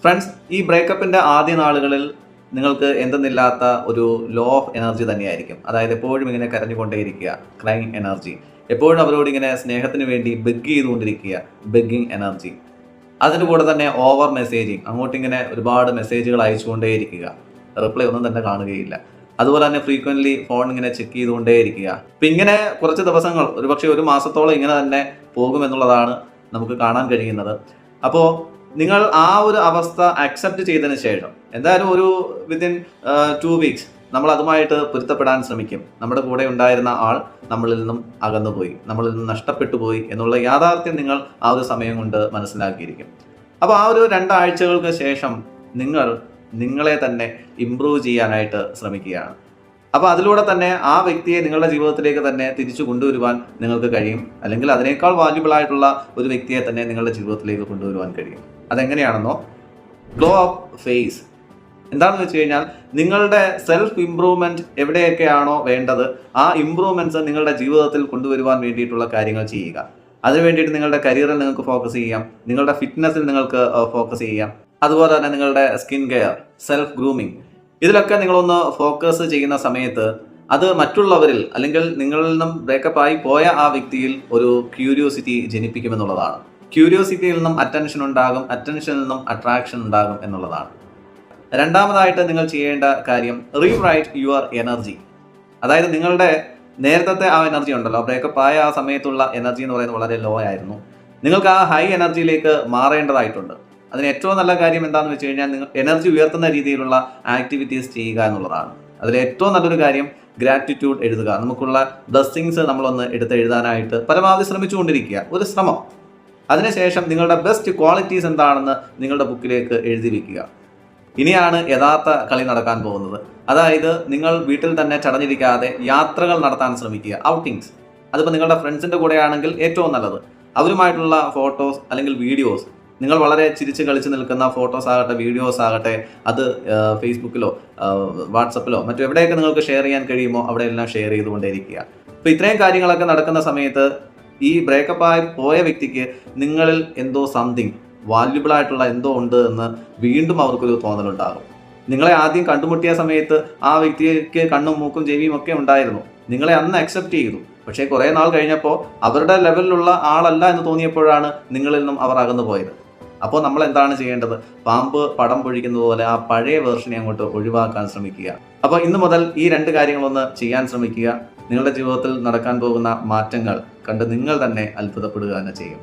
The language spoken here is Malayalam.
ഫ്രണ്ട്സ്, ഈ ബ്രേക്കപ്പിൻ്റെ ആദ്യ നാളുകളിൽ നിങ്ങൾക്ക് എന്തെന്നില്ലാത്ത ഒരു ലോ ഓഫ് എനർജി തന്നെയായിരിക്കും. അതായത് എപ്പോഴും ഇങ്ങനെ കരഞ്ഞുകൊണ്ടേയിരിക്കുക, ക്രൈങ് എനർജി. എപ്പോഴും അവരോട് ഇങ്ങനെ സ്നേഹത്തിന് വേണ്ടി ബെഗ് ചെയ്തുകൊണ്ടിരിക്കുക, ബെഗിങ് എനർജി. അതിൻ്റെ കൂടെ തന്നെ ഓവർ മെസ്സേജിങ്, അങ്ങോട്ടിങ്ങനെ ഒരുപാട് മെസ്സേജുകൾ അയച്ചുകൊണ്ടേയിരിക്കുക, റിപ്ലൈ ഒന്നും തന്നെ കാണുകയില്ല. അതുപോലെ തന്നെ ഫ്രീക്വൻ്റ്ലി ഫോൺ ഇങ്ങനെ ചെക്ക് ചെയ്തുകൊണ്ടേയിരിക്കുക. അപ്പം ഇങ്ങനെ കുറച്ച് ദിവസങ്ങൾ, ഒരുപക്ഷെ ഒരു മാസത്തോളം ഇങ്ങനെ തന്നെ പോകുമെന്നുള്ളതാണ് നമുക്ക് കാണാൻ കഴിയുന്നത്. അപ്പോൾ നിങ്ങൾ ആ ഒരു അവസ്ഥ അക്സെപ്റ്റ് ചെയ്തതിന് ശേഷം എന്തായാലും ഒരു വിത്തിൻ 2 വീക്സ് നമ്മൾ അതുമായിട്ട് പൊരുത്തപ്പെടാൻ ശ്രമിക്കും. നമ്മുടെ കൂടെ ഉണ്ടായിരുന്ന ആൾ നമ്മളിൽ നിന്നും അകന്നുപോയി, നമ്മളിൽ നിന്നും നഷ്ടപ്പെട്ടു പോയി എന്നുള്ള യാഥാർത്ഥ്യം നിങ്ങൾ ആ ഒരു സമയം കൊണ്ട് മനസ്സിലാക്കിയിരിക്കും. അപ്പോൾ ആ ഒരു 2 ആഴ്ചകൾക്ക് ശേഷം നിങ്ങൾ നിങ്ങളെ തന്നെ ഇംപ്രൂവ് ചെയ്യാനായിട്ട് ശ്രമിക്കുകയാണ്. അപ്പോൾ അതിലൂടെ തന്നെ ആ വ്യക്തിയെ നിങ്ങളുടെ ജീവിതത്തിലേക്ക് തന്നെ തിരിച്ചു കൊണ്ടുവരുവാൻ നിങ്ങൾക്ക് കഴിയും. അല്ലെങ്കിൽ അതിനേക്കാൾ വാല്യുബിൾ ആയിട്ടുള്ള ഒരു വ്യക്തിയെ തന്നെ നിങ്ങളുടെ ജീവിതത്തിലേക്ക് കൊണ്ടുവരുവാൻ കഴിയും. അതെങ്ങനെയാണെന്നോ, ഗ്ലോ ഓഫ് ഫേസ്. എന്താണെന്ന് വെച്ച് കഴിഞ്ഞാൽ നിങ്ങളുടെ സെൽഫ് ഇംപ്രൂവ്മെൻറ്റ് എവിടെയൊക്കെയാണോ വേണ്ടത് ആ ഇംപ്രൂവ്മെൻറ്റ്സ് നിങ്ങളുടെ ജീവിതത്തിൽ കൊണ്ടുവരുവാൻ വേണ്ടിയിട്ടുള്ള കാര്യങ്ങൾ ചെയ്യുക. അതിന് വേണ്ടിയിട്ട് നിങ്ങളുടെ കരിയറിൽ നിങ്ങൾക്ക് ഫോക്കസ് ചെയ്യാം, നിങ്ങളുടെ ഫിറ്റ്നസ്സിൽ നിങ്ങൾക്ക് ഫോക്കസ് ചെയ്യാം. അതുപോലെ തന്നെ നിങ്ങളുടെ സ്കിൻ കെയർ, സെൽഫ് ഗ്രൂമിങ്, ഇതിലൊക്കെ നിങ്ങളൊന്ന് ഫോക്കസ് ചെയ്യുന്ന സമയത്ത് അത് മറ്റുള്ളവരിൽ അല്ലെങ്കിൽ നിങ്ങളിൽ നിന്നും ബ്രേക്കപ്പായി പോയ ആ വ്യക്തിയിൽ ഒരു ക്യൂരിയോസിറ്റി ജനിപ്പിക്കുമെന്നുള്ളതാണ്. ക്യൂരിയോസിറ്റിയിൽ നിന്നും അറ്റൻഷൻ ഉണ്ടാകും, അറ്റൻഷനിൽ നിന്നും അട്രാക്ഷൻ ഉണ്ടാകും എന്നുള്ളതാണ്. രണ്ടാമതായിട്ട് നിങ്ങൾ ചെയ്യേണ്ട കാര്യം റീറൈറ്റ് യുവർ എനർജി. അതായത് നിങ്ങളുടെ നേരത്തെ ആ എനർജി ഉണ്ടല്ലോ, ബ്രേക്കപ്പായ ആ സമയത്തുള്ള എനർജി എന്ന് പറയുന്നത് വളരെ ലോ ആയിരുന്നു. നിങ്ങൾക്ക് ആ ഹൈ എനർജിയിലേക്ക് മാറേണ്ടതായിട്ടുണ്ട്. അതിന് ഏറ്റവും നല്ല കാര്യം എന്താണെന്ന് വെച്ച് കഴിഞ്ഞാൽ നിങ്ങൾ എനർജി ഉയർത്തുന്ന രീതിയിലുള്ള ആക്ടിവിറ്റീസ് ചെയ്യുക എന്നുള്ളതാണ്. അതിൽ ഏറ്റവും നല്ലൊരു കാര്യം ഗ്രാറ്റിറ്റ്യൂഡ് എഴുതുക. നമുക്കുള്ള ബ്ലെസ്സിങ്സ് നമ്മളൊന്ന് എഴുതാനായിട്ട് പരമാവധി ശ്രമിച്ചുകൊണ്ടിരിക്കുക, ഒരു ശ്രമം. അതിനുശേഷം നിങ്ങളുടെ ബെസ്റ്റ് ക്വാളിറ്റീസ് എന്താണെന്ന് നിങ്ങളുടെ ബുക്കിലേക്ക് എഴുതി വയ്ക്കുക. ഇനിയാണ് യഥാർത്ഥ കളി നടക്കാൻ പോകുന്നത്. അതായത് നിങ്ങൾ വീട്ടിൽ തന്നെ ചടഞ്ഞിരിക്കാതെ യാത്രകൾ നടത്താൻ ശ്രമിക്കുക, ഔട്ടിങ്സ്. അതിപ്പോൾ നിങ്ങളുടെ ഫ്രണ്ട്സിൻ്റെ കൂടെയാണെങ്കിൽ ഏറ്റവും നല്ലത്. അവരുമായിട്ടുള്ള ഫോട്ടോസ് അല്ലെങ്കിൽ വീഡിയോസ്, നിങ്ങൾ വളരെ ചിരിച്ച് കളിച്ച് നിൽക്കുന്ന ഫോട്ടോസ് ആകട്ടെ, വീഡിയോസ് ആകട്ടെ, അത് ഫേസ്ബുക്കിലോ വാട്സപ്പിലോ മറ്റെവിടെയൊക്കെ നിങ്ങൾക്ക് ഷെയർ ചെയ്യാൻ കഴിയുമോ അവിടെയെല്ലാം ഷെയർ ചെയ്തുകൊണ്ടേയിരിക്കുക. അപ്പോൾ ഇത്രയും കാര്യങ്ങളൊക്കെ നടക്കുന്ന സമയത്ത് ഈ ബ്രേക്കപ്പായി പോയ വ്യക്തിക്ക് നിങ്ങളിൽ എന്തോ സംതിങ് വാല്യുബിൾ ആയിട്ടുള്ള എന്തോ ഉണ്ട് എന്ന് വീണ്ടും അവർക്കൊരു തോന്നലുണ്ടാകും. നിങ്ങളെ ആദ്യം കണ്ടുമുട്ടിയ സമയത്ത് ആ വ്യക്തിക്ക് കണ്ണും മൂക്കും ചെവിയും ഒക്കെ ഉണ്ടായിരുന്നു. നിങ്ങളെ അന്ന് അക്സെപ്റ്റ് ചെയ്തു. പക്ഷേ കുറേ നാൾ കഴിഞ്ഞപ്പോൾ അവരുടെ ലെവലിലുള്ള ആളല്ല എന്ന് തോന്നിയപ്പോഴാണ് നിങ്ങളിൽ നിന്നും അവർ അകന്നു പോയത്. അപ്പോൾ നമ്മൾ എന്താണ് ചെയ്യേണ്ടത്? പാമ്പ് പടം പൊഴിക്കുന്നത് പോലെ ആ പഴയ വേർഷനെ അങ്ങോട്ട് ഒഴിവാക്കാൻ ശ്രമിക്കുക. അപ്പോൾ ഇന്ന് മുതൽ ഈ 2 കാര്യങ്ങളൊന്ന് ചെയ്യാൻ ശ്രമിക്കുക. നിങ്ങളുടെ ജീവിതത്തിൽ നടക്കാൻ പോകുന്ന മാറ്റങ്ങൾ കണ്ട് നിങ്ങൾ തന്നെ അത്ഭുതപ്പെടുക തന്നെ ചെയ്യും.